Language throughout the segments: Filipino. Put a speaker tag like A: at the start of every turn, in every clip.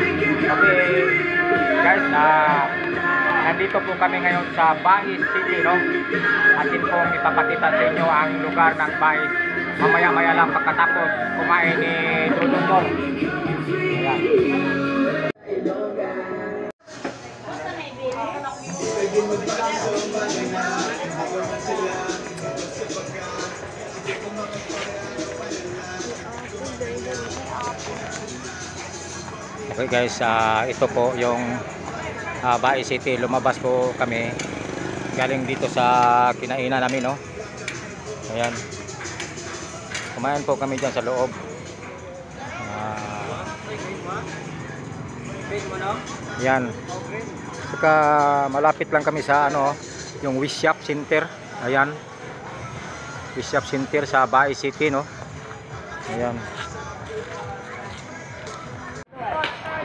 A: Okay, guys, nandito po kami ngayon sa Bais City, no? Atin pong ipapakita sa inyo ang lugar ng Bais. Mamaya-maya lang pagkatapos kumain ni Dudong Nyor. Ayan. Okay guys, ito po yung Bais City. Lumabas po kami galing dito sa kinainan namin, no? Ayan, kumain po kami dyan sa loob. Yan, saka malapit lang kami sa ano, yung Wish Shop Center. Ayan, Wish Shop Center sa Bais City, no? Ayan.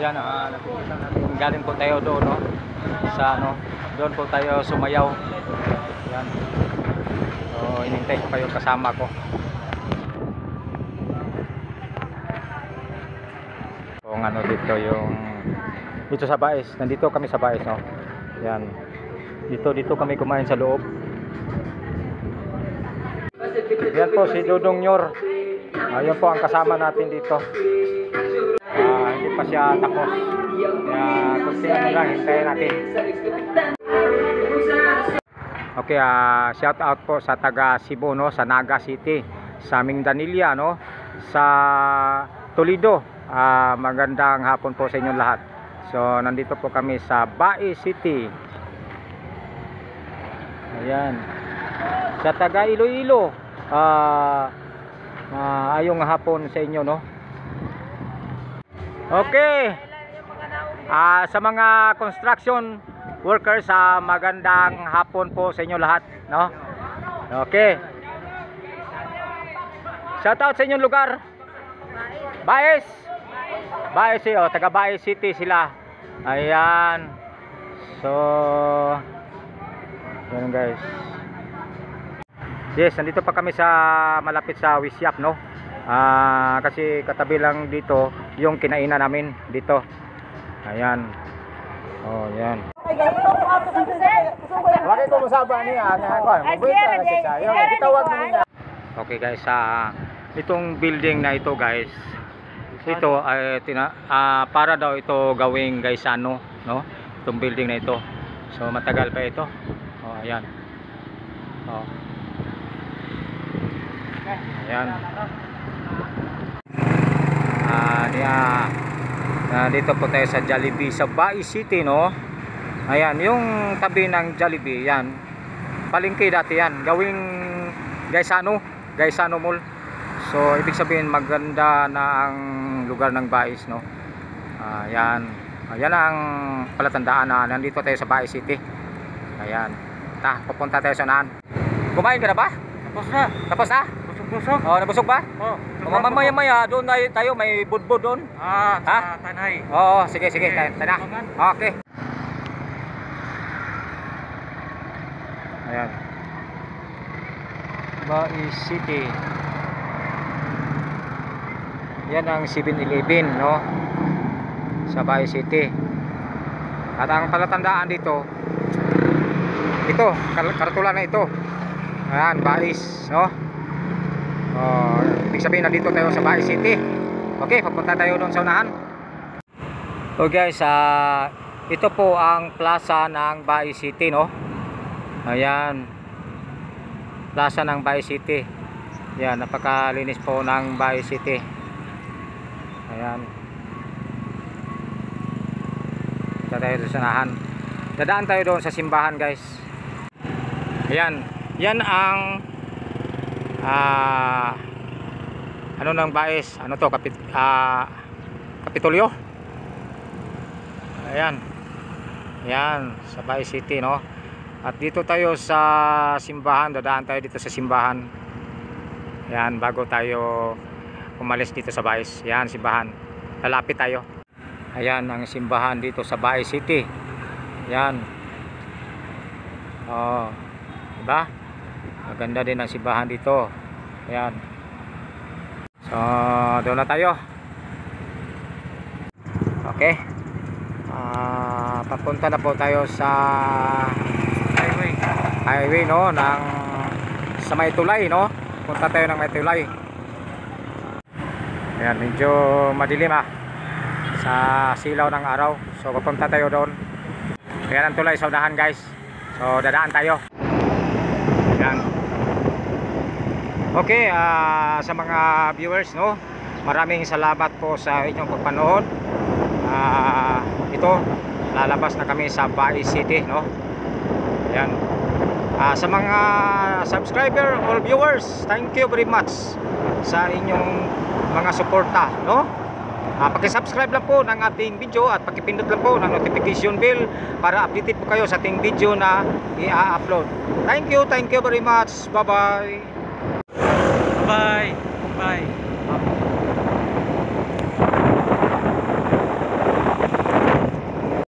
A: Yan, galing po tayo doon, no? Sa ano, doon po tayo sumayaw. Yan. So, inintay ko kayo kasama ko. Kung ano dito yung dito sa Bais, nandito kami sa Bais, no? Yan. Dito kami kumain sa loob. Yan po si Dudong Nyor. Ayun po ang kasama natin dito. Hindi pa siya tapos. Kaya kunti ano lang, hintayin natin. Okay, shout out po sa taga Cebu, no, sa Naga City, sa Mindanilla, no, sa Toledo. Magandang hapon po sa inyong lahat. So nandito po kami sa Bais City. Ayan. Sa taga Iloilo, ayong hapon sa inyo, no. Okay, sa mga construction workers, magandang hapon po sa inyo lahat, no? Okay, shout out sa inyong lugar. Bais, taga Bais City sila. Ayan. So yan guys. Yes, nandito pa kami sa malapit sa Wish Shop, no? Kasi katabi lang dito yung kinainan namin dito. Ayan. Oh, yan. Bakit ko masaba niya? Okay guys, itong building na ito guys, ito ay para daw ito gawing gaisano, no? Itong building na ito. So matagal pa ito. Oh, ayan. Oh. Ayan. Dito po tayo sa Jollibee sa Bais City, no? Ayan, yung tabi ng Jollibee, yan. Palengke dati yan, gawing Gaisano Mall. So ibig sabihin maganda na ang lugar ng Bais, no? Ayan. Ayan ang palatandaan na nandito tayo sa Bais City. Ayan. Papunta tayo sa unahan. Kumain ka na ba?
B: Tapos na.
A: Tapos na?
B: Busog.
A: Oh, nabusog ba?
B: Oh.
A: Mamaya doon tayo, may budbud doon.
B: Sa Tanay.
A: Oo, sige, tayo na. Okay. Ayan. Bais City. Yan ang 7-Eleven, no? Sa Bais City. At ang palatandaan dito, ito, karatulan na ito. Ayan, Bais, no? Ibig sabihin na dito tayo sa Bais City. Okay, papunta tayo doon sa unahan. So guys, ito po ang plaza ng Bais City, no? Ayan, plaza ng Bais City. Yan, napakalinis po ng Bais City. Ayan. Punta tayo doon sa unahan. Dadaan tayo doon sa simbahan guys. Ayan, yan ang ano ng Bais, ano to, Kapitolyo. Ayan. Ayan, sa Bais City, no? At dito tayo sa simbahan, dadaan tayo dito sa simbahan. Ayan, bago tayo umalis dito sa Bais. Ayan, simbahan. Lalapit tayo. Ayan ang simbahan dito sa Bais City. Ayan. Oh, diba? Maganda din ang simbahan dito. Ayan. So doon na tayo. Okay. papunta na po tayo sa highway no, ng sa Maytulay no. Punta tayo ng Maytulay. Ayan, medyo madilim sa silaw ng araw. So papunta tayo doon. Ayan ang tulay sa unahan guys. So dadaan tayo. Ayan. Okay, sa mga viewers no, maraming salamat po sa inyong pagpanood. Ito, lalabas na kami sa Bai City no. Ayan. Sa mga subscriber or viewers, thank you very much sa inyong mga suporta no. Paki-subscribe lang po ng ating video at paki-pindot lang po ng notification bell para updated po kayo sa ating video na i-upload. Thank you very much. Bye bye.
B: Bye bye.